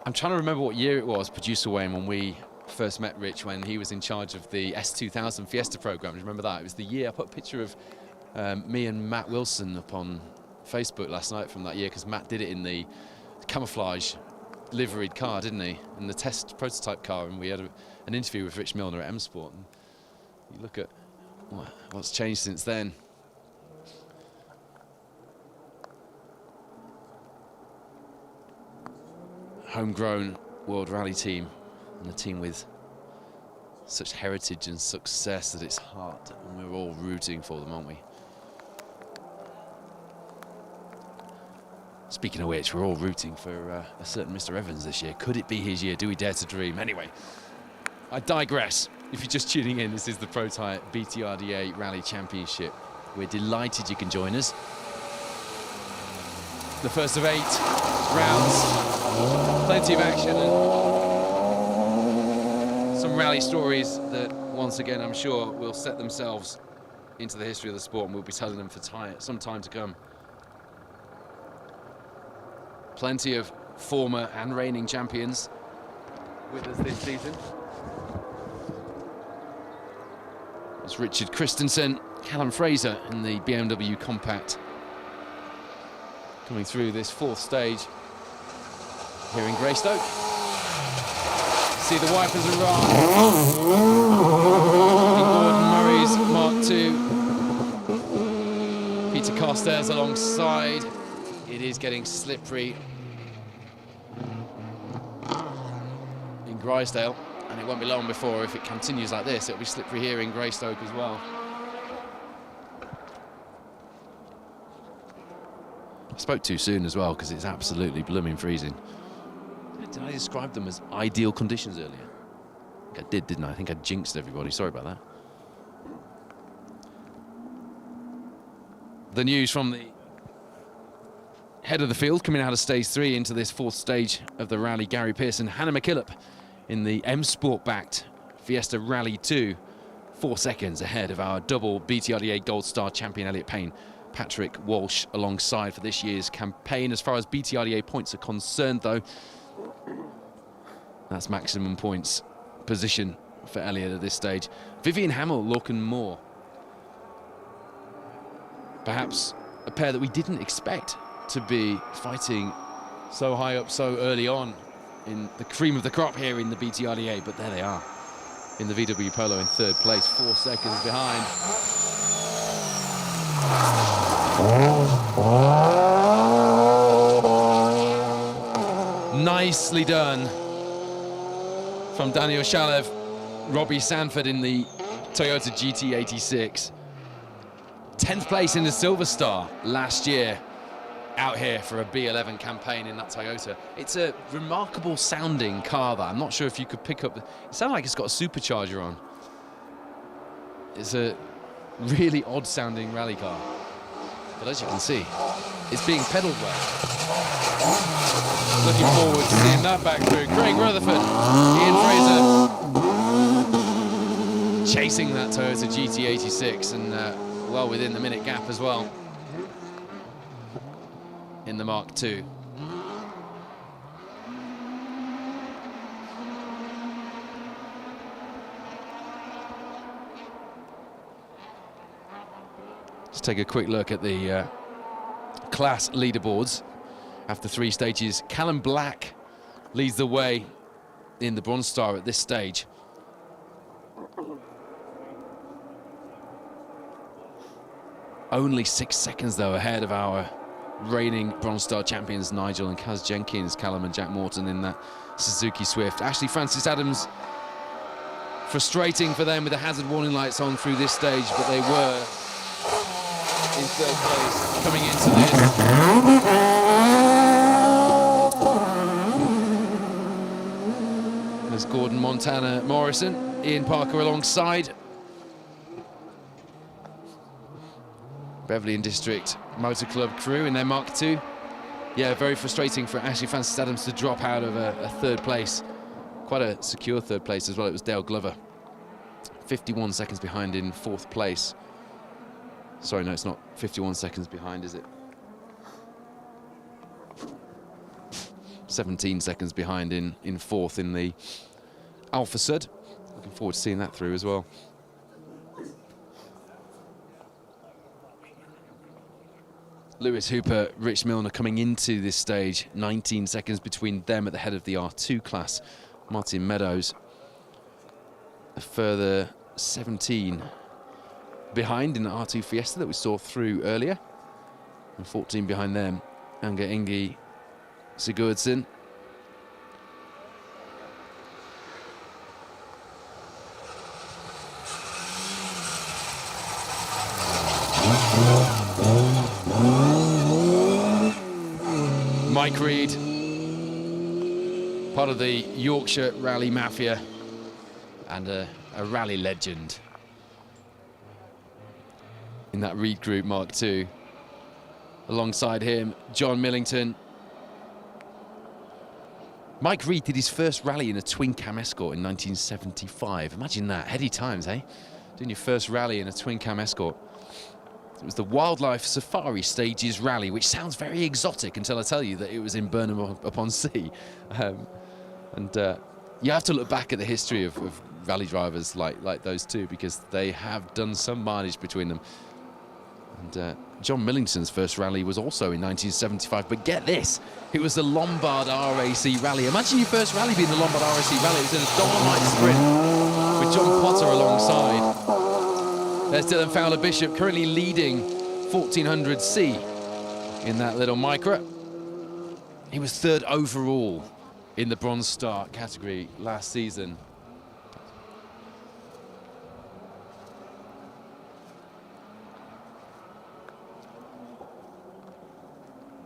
S1: I'm trying to remember what year it was, Producer Wayne, when we first met Rich, when he was in charge of the S2000 Fiesta program. Do you remember that? It was the year, I put a picture of me and Matt Wilson up on Facebook last night from that year, because Matt did it in the camouflage liveried car, didn't he, in the test prototype car, and we had an interview with Rich Milner at M Sport. And you look at what's changed since then. Homegrown World Rally team, and a team with such heritage and success at its heart, and we're all rooting for them, aren't we? Speaking of which, we're all rooting for a certain Mr. Evans this year. Could it be his year? Do we dare to dream? Anyway, I digress. If you're just tuning in, this is the Protyre BTRDA Rally Championship. We're delighted you can join us. The first of 8 rounds, plenty of action, and some rally stories that, once again, I'm sure will set themselves into the history of the sport, and we'll be telling them for some time to come. Plenty of former and reigning champions with us this season. It's Richard Christensen, Callum Fraser in the BMW Compact coming through this 4th stage. here in Greystoke. See the wipers are on. In Gordon Murray's Mark II. Peter Carstairs alongside. It is getting slippery in Grisdale, and it won't be long before, if it continues like this, it'll be slippery here in Greystoke as well. I spoke too soon as well, because it's absolutely blooming freezing. Did I describe them as ideal conditions earlier? I think I did, didn't I? I think I jinxed everybody. Sorry about that. The news from the head of the field coming out of stage 3 into this 4th stage of the rally, Gary Pearson, Hannah McKillop in the M Sport-backed Fiesta Rally 2, 4 seconds ahead of our double BTRDA Gold Star champion Elliot Payne, Patrick Walsh alongside for this year's campaign. As far as BTRDA points are concerned, though, that's maximum points position for Elliot at this stage. Vivian Hamill, Lorcan Moore. Perhaps a pair that we didn't expect to be fighting so high up so early on in the cream of the crop here in the BTRDA, but there they are in the VW Polo in 3rd place, 4 seconds behind. Nicely done from Daniel Shalev, Robbie Sanford in the Toyota GT86. 10th place in the Silver Star last year, out here for a B11 campaign in that Toyota. It's a remarkable sounding car, that I'm not sure if you could pick up. It sounds like it's got a supercharger on. It's a really odd sounding rally car, but as you can see, it's being pedalled well. Looking forward to seeing that back through. Craig Rutherford, Ian Fraser chasing that Toyota GT86, and well within the minute gap as well in the Mark II. Let's take a quick look at the class leaderboards after 3 stages. Callum Black leads the way in the Bronze Star at this stage. Only 6 seconds, though, ahead of our reigning Bronze Star champions Nigel and Kaz Jenkins, Callum and Jack Morton in that Suzuki Swift. Ashley Francis Adams, frustrating for them with the hazard warning lights on through this stage, but they were in 3rd place coming into this. There's Gordon Montana Morrison, Ian Parker alongside. Beverley and District Motor Club crew in their Mark II. Yeah, very frustrating for Ashley Francis Adams to drop out of a 3rd place. Quite a secure 3rd place as well. It was Dale Glover. 51 seconds behind in 4th place. Sorry, no, it's not 51 seconds behind, is it? 17 seconds behind in 4th in the Alpha Sud. Looking forward to seeing that through as well. Lewis Hooper, Rich Milner coming into this stage. 19 seconds between them at the head of the R2 class. Martin Meadows a further 17 behind in the R2 Fiesta that we saw through earlier. And 14 behind them, Anga Ingi Sigurdsson. Mike Reed, part of the Yorkshire Rally Mafia and a rally legend in that Reed Group Mark II. Alongside him, John Millington. Mike Reed did his first rally in a twin cam Escort in 1975. Imagine that, heady times, eh? Doing your first rally in a twin cam Escort. It was the Wildlife Safari Stages Rally, which sounds very exotic until I tell you that it was in Burnham-upon-Sea. You have to look back at the history of rally drivers like those two, because they have done some mileage between them. And John Millington's first rally was also in 1975, but get this, it was the Lombard RAC Rally. Imagine your first rally being the Lombard RAC Rally. It was in a Dolomite sprint with John Potter alongside. There's Dylan Fowler-Bishop currently leading 1400C in that little micro. He was 3rd overall in the Bronze Star category last season.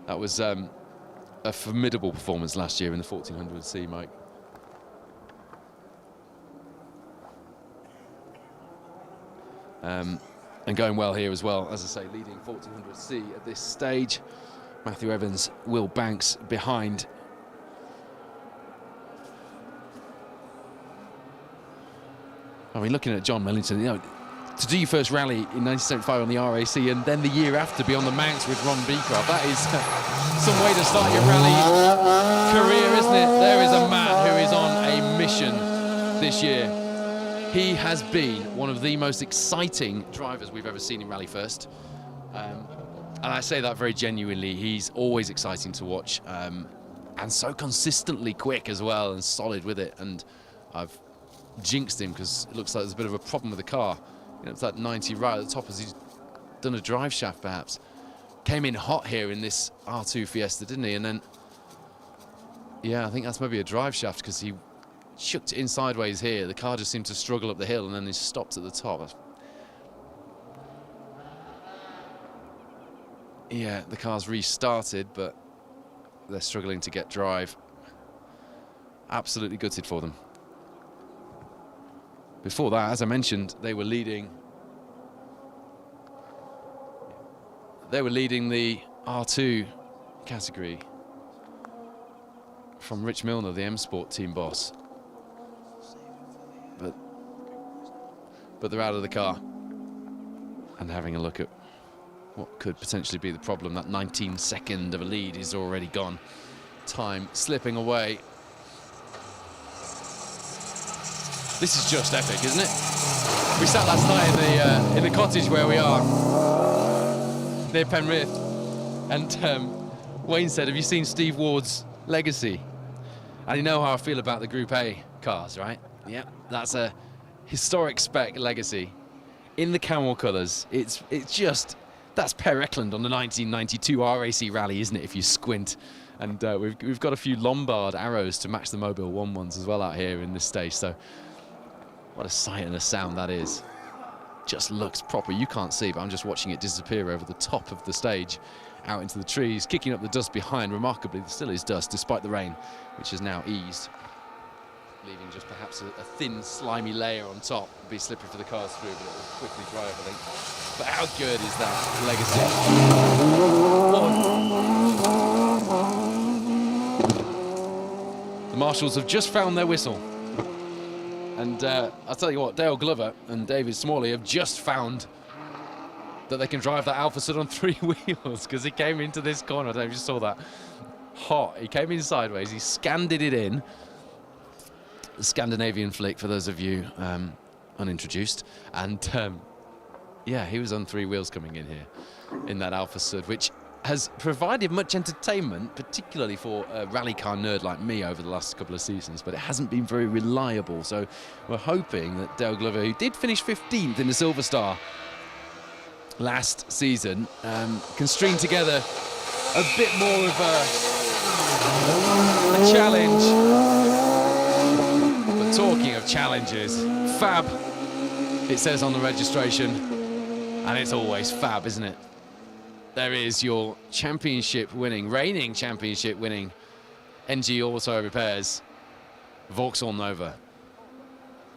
S1: That was a formidable performance last year in the 1400C, Mike. And going well here as well, as I say, leading 1400C at this stage. Matthew Evans, Will Banks behind. I mean, looking at John Millington, you know, to do your first rally in 1975 on the RAC and then the year after be on the Manx with Ron Beecroft, that is some way to start your rally career, isn't it? There is a man who is on a mission this year. He has been one of the most exciting drivers we've ever seen in Rally First. And I say that very genuinely. He's always exciting to watch, and so consistently quick as well and solid with it. And I've jinxed him because it looks like there's a bit of a problem with the car. You know, it's that 90 right at the top as he's done a drive shaft perhaps. Came in hot here in this R2 Fiesta, didn't he? And then, yeah, I think that's maybe a drive shaft because he chucked it in sideways here. The car just seemed to struggle up the hill and then he stopped at the top. Yeah, the car's restarted, but they're struggling to get drive. Absolutely gutted for them. Before that, as I mentioned, they were leading the R2 category from Rich Milner, the M Sport team boss. But they're out of the car and having a look at what could potentially be the problem. That 19-second of a lead is already gone. Time slipping away. This is just epic, isn't it? We sat last night in the cottage where we are, near Penrith, and Wayne said, "Have you seen Steve Ward's Legacy?" And you know how I feel about the Group A cars, right? Yeah, that's a historic spec Legacy in the camel colours. It's just, that's Per Eklund on the 1992 RAC Rally, isn't it? If you squint. And we've got a few Lombard arrows to match the Mobile 1 ones as well out here in this stage. So what a sight and a sound that is. Just looks proper. You can't see, but I'm just watching it disappear over the top of the stage, out into the trees, kicking up the dust behind. Remarkably, there still is dust, despite the rain, which has now eased, leaving just perhaps a thin, slimy layer on top. It'll be slippery for the cars through, but it will quickly dry up, I think. But how good is that Legacy? The marshals have just found their whistle. And I'll tell you what, Dale Glover and David Smalley have just found that they can drive that Alfa Sud on 3 wheels, because he came into this corner. I don't know if you saw that. Hot. He came in sideways. He scanned it in. The Scandinavian flick, for those of you unintroduced. And yeah, he was on 3 wheels coming in here in that Alfa Sud, which has provided much entertainment, particularly for a rally car nerd like me over the last couple of seasons, but it hasn't been very reliable. So we're hoping that Dale Glover, who did finish 15th in the Silver Star last season, can string together a bit more of a challenge. But talking of challenges, fab, it says on the registration, and it's always fab, isn't it? There is your reigning championship winning NG Auto Repairs Vauxhall Nova.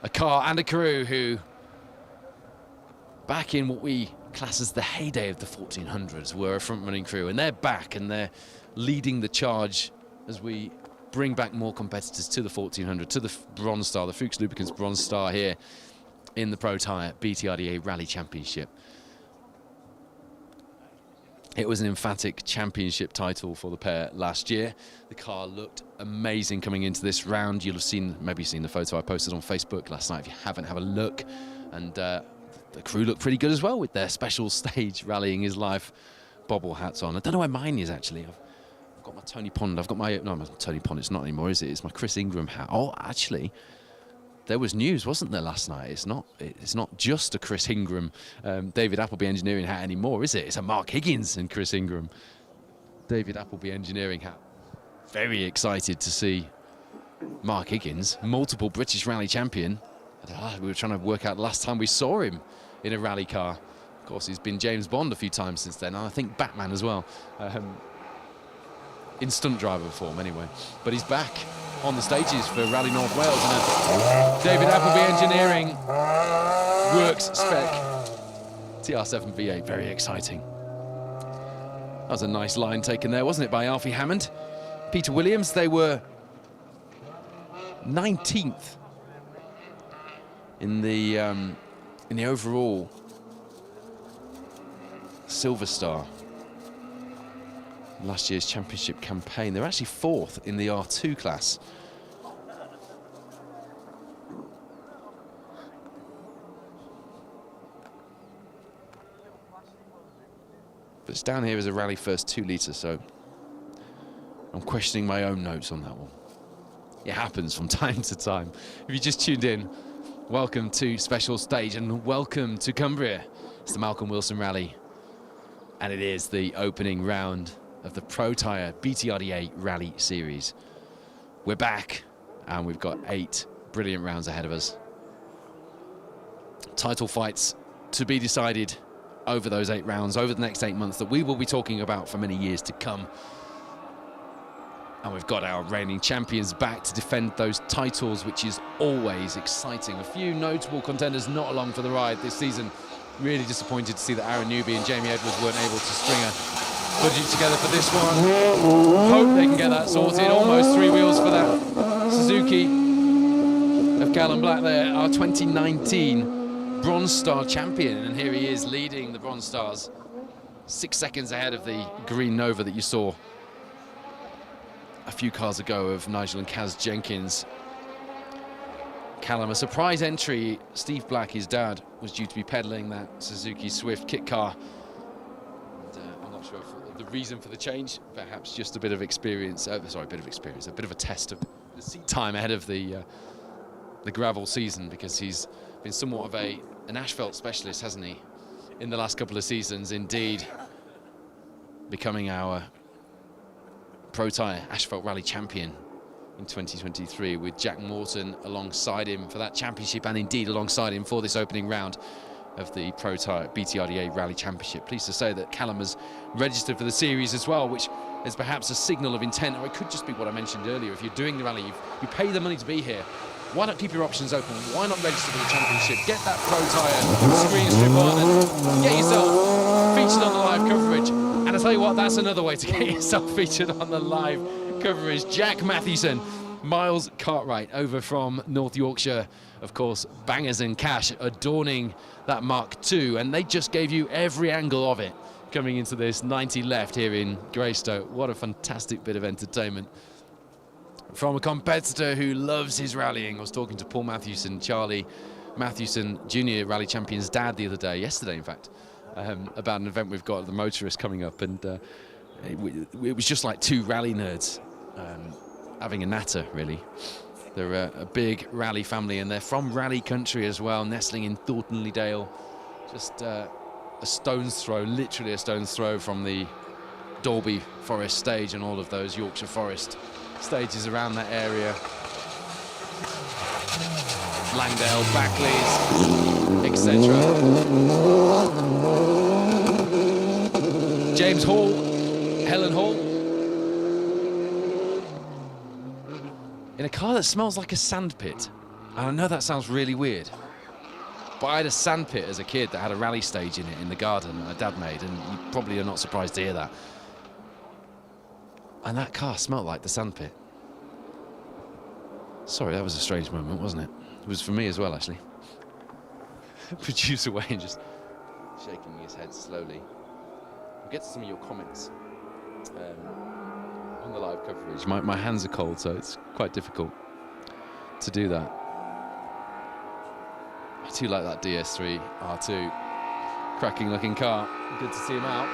S1: A car and a crew who, back in what we class as the heyday of the 1400s, were a front-running crew, and they're back and they're leading the charge as we bring back more competitors to the 1400, to the Bronze Star, the Fuchs Lubricants Bronze Star here in the Protyre BTRDA Rally Championship. It was an emphatic championship title for the pair last year. The car looked amazing coming into this round. You'll have seen, maybe seen the photo I posted on Facebook last night. If you haven't, have a look. And the crew look pretty good as well with their special stage rallying is life bobble hats on. I don't know where mine is actually. I've got my Tony Pond. I've got my Tony Pond. It's not anymore, is it? It's my Chris Ingram hat. Oh, actually, there was news, wasn't there, last night? It's not just a Chris Ingram, David Appleby Engineering hat anymore, is it? It's a Mark Higgins and Chris Ingram David Appleby Engineering hat. Very excited to see Mark Higgins, multiple British rally champion. We were trying to work out the last time we saw him in a rally car. Of course, he's been James Bond a few times since then, and I think Batman as well, in stunt driver form anyway. But he's back on the stages for Rally North Wales, and David Appleby Engineering Works Spec TR7 V8, very exciting. That was a nice line taken there, wasn't it, by Alfie Hammond. Peter Williams, they were 19th in the overall Silver Star last year's championship campaign. They're actually 4th in the R2 class. But it's down here as a rally first 2 litre, so I'm questioning my own notes on that one. It happens from time to time. If you just tuned in, welcome to Special Stage and welcome to Cumbria. It's the Malcolm Wilson Rally, and it is the opening round of the Protyre BTRDA Rally Series. We're back, and we've got 8 brilliant rounds ahead of us. Title fights to be decided over those 8 rounds, over the next 8 months, that we will be talking about for many years to come. And we've got our reigning champions back to defend those titles, which is always exciting. A few notable contenders not along for the ride this season. Really disappointed to see that Aaron Newby and Jamie Edwards weren't able to string a budget together for this one. Hope they can get that sorted. Almost 3 wheels for that Suzuki of Callum Black there, our 2019 Bronze Star champion. And here he is leading the Bronze Stars, 6 seconds ahead of the green Nova that you saw a few cars ago of Nigel and Kaz Jenkins. Callum, a surprise entry. Steve Black, his dad, was due to be pedaling that Suzuki Swift kit car. And, I'm not sure if the reason for the change, perhaps just a bit of experience, a bit of a test of the seat time ahead of the gravel season, because he's been somewhat of an asphalt specialist, hasn't he, in the last couple of seasons, indeed becoming our Protyre Asphalt Rally champion in 2023, with Jack Morton alongside him for that championship, and indeed alongside him for this opening round of the Protyre BTRDA Rally Championship. Pleased to say that Callum has registered for the series as well, which is perhaps a signal of intent, or it could just be what I mentioned earlier. If you're doing the rally, you pay the money to be here, why not keep your options open? Why not register for the championship? Get that Protyre screen strip on and get yourself featured on the live coverage. And I tell you what, that's another way to get yourself featured on the live coverage. Jack Mathewson, Miles Cartwright over from North Yorkshire, of course, Bangers and Cash adorning that Mark II, and they just gave you every angle of it coming into this 90 left here in Greystoke. What a fantastic bit of entertainment from a competitor who loves his rallying. I was talking to Paul Mathewson, Charlie Mathewson, junior rally champion's dad, the other day, yesterday in fact, about an event we've got at the Motorist coming up, and it was just like 2 rally nerds having a natter, really. They're a big rally family, and they're from rally country as well, nestling in Thorntonley Dale, just a stone's throw, literally a stone's throw from the Dalby Forest stage and all of those Yorkshire Forest stages around that area. Langdale, Backleys, etc. James Hall, Helen Hall, in a car that smells like a sandpit. And I know that sounds really weird, but I had a sandpit as a kid that had a rally stage in it in the garden that my dad made, and you probably are not surprised to hear that. And that car smelled like the sandpit. Sorry, that was a strange moment, wasn't it? It was for me as well, actually. Producer Wayne just shaking his head slowly. We'll get to some of your comments on the live coverage. My hands are cold, so it's quite difficult to do that. I do like that DS3 R2. Cracking looking car. Good to see him out.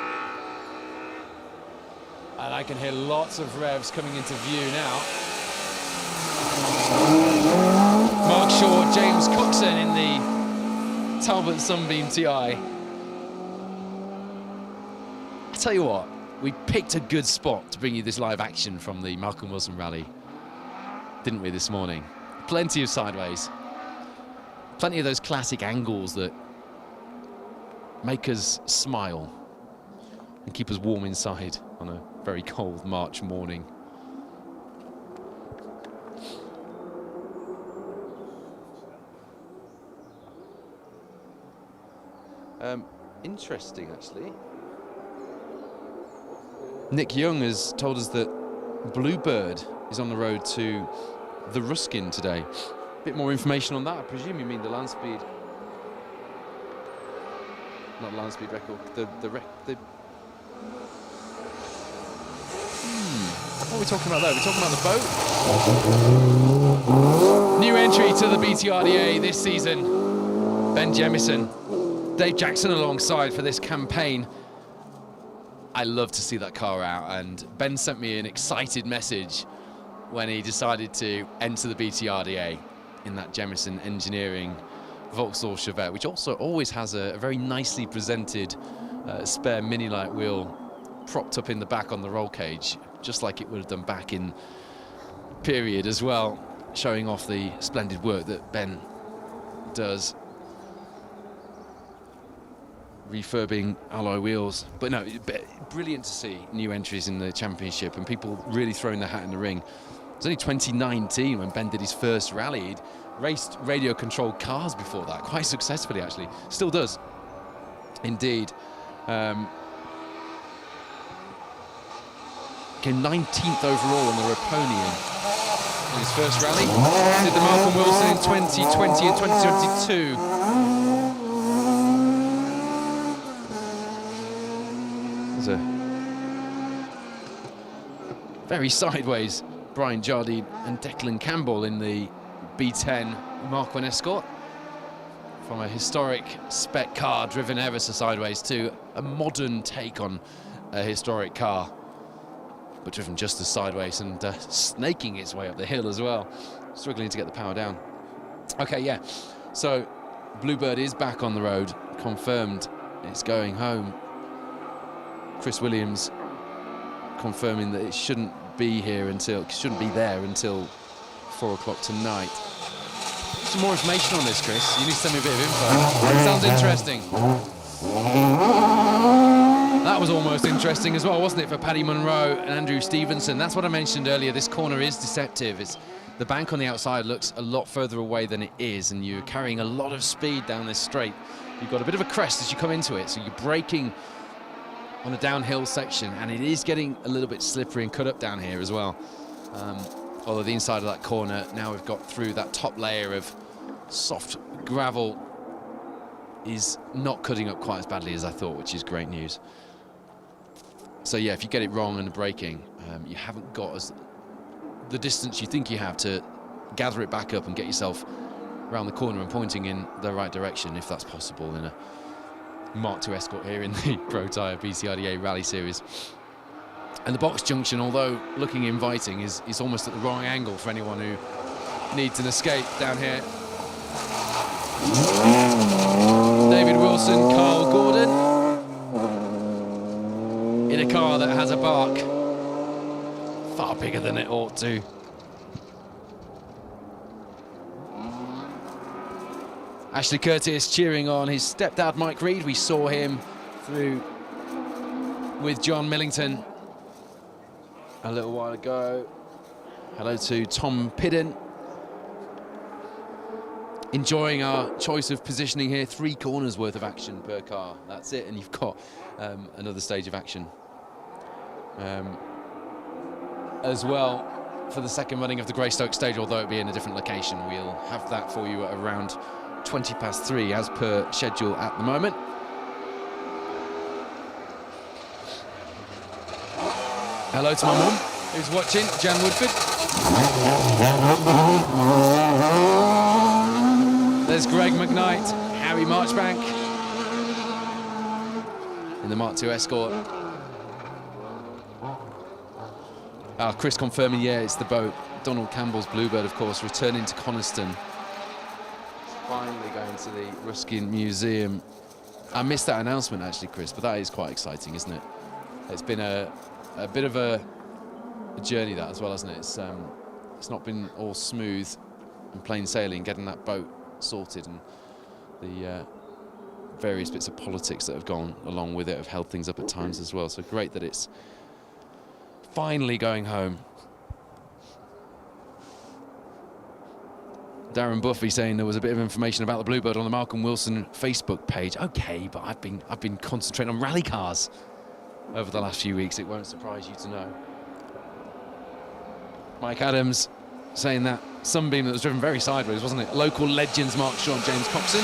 S1: And I can hear lots of revs coming into view now. Mark Short, James Coxon in the Talbot Sunbeam TI. I'll tell you what, we picked a good spot to bring you this live action from the Malcolm Wilson rally, didn't we, this morning? Plenty of sideways. Plenty of those classic angles that make us smile and keep us warm inside on a very cold March morning. Interesting, actually. Nick Young has told us that Bluebird is on the road to the Ruskin today. A bit more information on that. I presume you mean the land speed. Not land speed record. What are we talking about there? We're talking about the boat. New entry to the BTRDA this season. Ben Jemison. Dave Jackson alongside for this campaign. I love to see that car out, and Ben sent me an excited message when he decided to enter the BTRDA in that Jemison Engineering Vauxhall Chevette, which also always has a very nicely presented spare mini light wheel propped up in the back on the roll cage, just like it would have done back in period as well, showing off the splendid work that Ben does refurbing alloy wheels. But no, brilliant to see new entries in the championship and people really throwing their hat in the ring. It was only 2019 when Ben did his first rally. He'd raced radio controlled cars before that, quite successfully actually, still does indeed. Came 19th overall on the Raponian in his first rally. Did the Malcolm Wilson in 2020 and 2022. A very sideways Brian Jardine and Declan Campbell in the B10 Mark I Escort, from a historic spec car driven ever so sideways to a modern take on a historic car, but driven just as sideways and snaking its way up the hill as well, struggling to get the power down. Okay, yeah, so Bluebird is back on the road, confirmed it's going home. Chris Williams confirming that it shouldn't be there until 4 o'clock tonight. Some more information on this, Chris. You need to send me a bit of info. It sounds interesting. That was almost interesting as well, wasn't it, for Paddy Munro and Andrew Stevenson? That's what I mentioned earlier. This corner is deceptive. The bank on the outside looks a lot further away than it is, and you're carrying a lot of speed down this straight. You've got a bit of a crest as you come into it, so you're braking on a downhill section, and it is getting a little bit slippery and cut up down here as well. Although the inside of that corner, now we've got through that top layer of soft gravel, is not cutting up quite as badly as I thought, which is great news. So yeah, if you get it wrong in the braking, you haven't got the distance you think you have to gather it back up and get yourself around the corner and pointing in the right direction, if that's possible in a Mark II Escort here in the Protyre BTRDA Rally Series. And the box junction, although looking inviting, is almost at the wrong angle for anyone who needs an escape down here. David Wilson, Carl Gordon, in a car that has a bark far bigger than it ought to. Ashley Curtis cheering on his stepdad Mike Reed. We saw him through with John Millington a little while ago. Hello to Tom Pidden. Enjoying our choice of positioning here. 3 corners worth of action per car. That's it, and you've got another stage of action as well for the second running of the Greystoke stage, although it'll be in a different location. We'll have that for you at around 3:20 as per schedule at the moment. Hello to my mum who's watching, Jan Woodford. there's Greg McKnight, Harry Marchbank in the Mark II Escort. Chris confirming, yeah, it's the boat. Donald Campbell's Bluebird, of course, returning to Coniston. Finally going to the Ruskin Museum. I missed that announcement, actually, Chris, but that is quite exciting, isn't it? It's been a bit of a journey, that, as well, hasn't it? It's not been all smooth and plain sailing, getting that boat sorted, and the various bits of politics that have gone along with it have held things up at times as well. So great that it's finally going home. Darren Buffy saying there was a bit of information about the Bluebird on the Malcolm Wilson Facebook page. Okay, but I've been concentrating on rally cars over the last few weeks. It won't surprise you to know. Mike Adams saying that Sunbeam that was driven very sideways, wasn't it? Local legends Mark Shaw and James Coxon.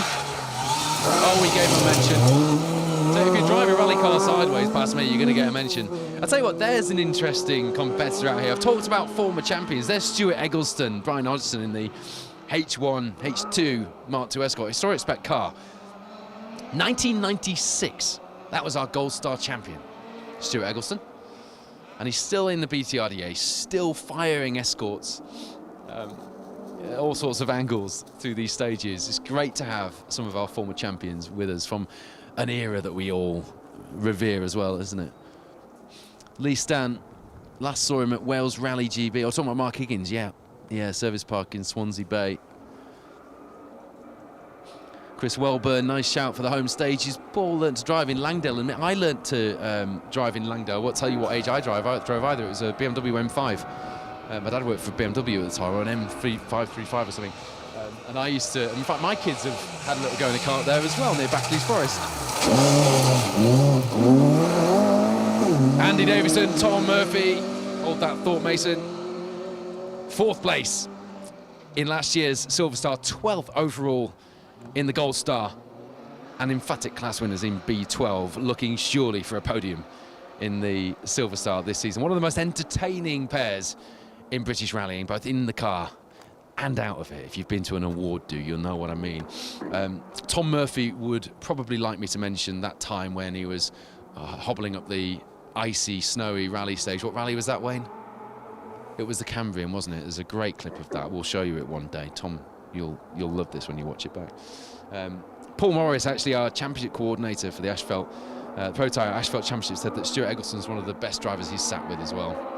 S1: Oh, we gave him a mention. So if you drive a rally car sideways past me, you're going to get a mention. I'll tell you what, there's an interesting competitor out here. I've talked about former champions. There's Stuart Eggleston, Brian Hodgson in the H1, H2 Mark II Escort, historic spec car. 1996, that was our Gold Star champion, Stuart Eggleston. And he's still in the BTRDA, still firing Escorts, all sorts of angles through these stages. It's great to have some of our former champions with us from an era that we all revere as well, isn't it? Lee Stan, last saw him at Wales Rally GB. I was talking about Mark Higgins, yeah, Service Park in Swansea Bay. Chris Welburn, nice shout for the home stages. Paul learnt to drive in Langdale, and I learnt to drive in Langdale. I won't tell you what age I drove either. It was a BMW M5. My dad worked for BMW at the time, or an M535 or something. And I used to, in fact, my kids have had a little go in a kart there as well, near Backley's Forest. Andy Davison, Tom Murphy, hold that thought, Mason. 4th place in last year's Silver Star, 12th overall in the Gold Star, and emphatic class winners in B12, looking surely for a podium in the Silver Star this season. One of the most entertaining pairs in British rallying, both in the car and out of it. If you've been to an award do, you'll know what I mean. Tom Murphy would probably like me to mention that time when he was hobbling up the icy, snowy rally stage. What rally was that, Wayne? It was the Cambrian, wasn't it? There's a great clip of that. We'll show you it one day. Tom, you'll love this when you watch it back. Paul Morris, actually our championship coordinator for the Asphalt, Protyre Asphalt Championship, said that Stuart Eggleston's one of the best drivers he's sat with as well.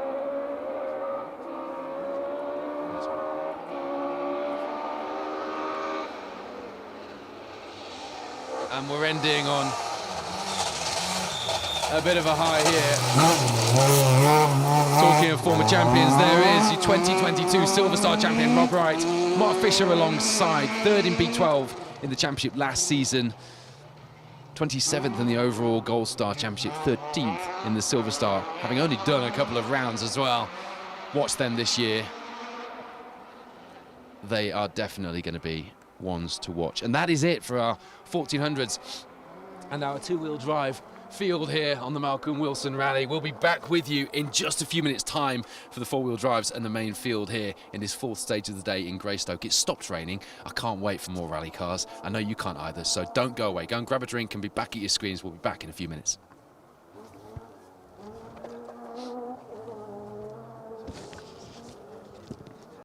S1: And we're ending on a bit of a high here. Talking of former champions, there is your 2022 Silver Star champion, Rob Wright. Mark Fisher alongside, 3rd in B12 in the championship last season. 27th in the overall Gold Star Championship, 13th in the Silver Star, having only done a couple of rounds as well. Watch them this year. They are definitely going to be ones to watch. And that is it for our 1400s and our 2-wheel drive field here on the Malcolm Wilson Rally. We'll be back with you in just a few minutes' time for the 4-wheel drives and the main field here in this 4th stage of the day in Greystoke. It stopped raining. I can't wait for more rally cars. I know you can't either, so don't go away. Go and grab a drink and be back at your screens. We'll be back in a few minutes.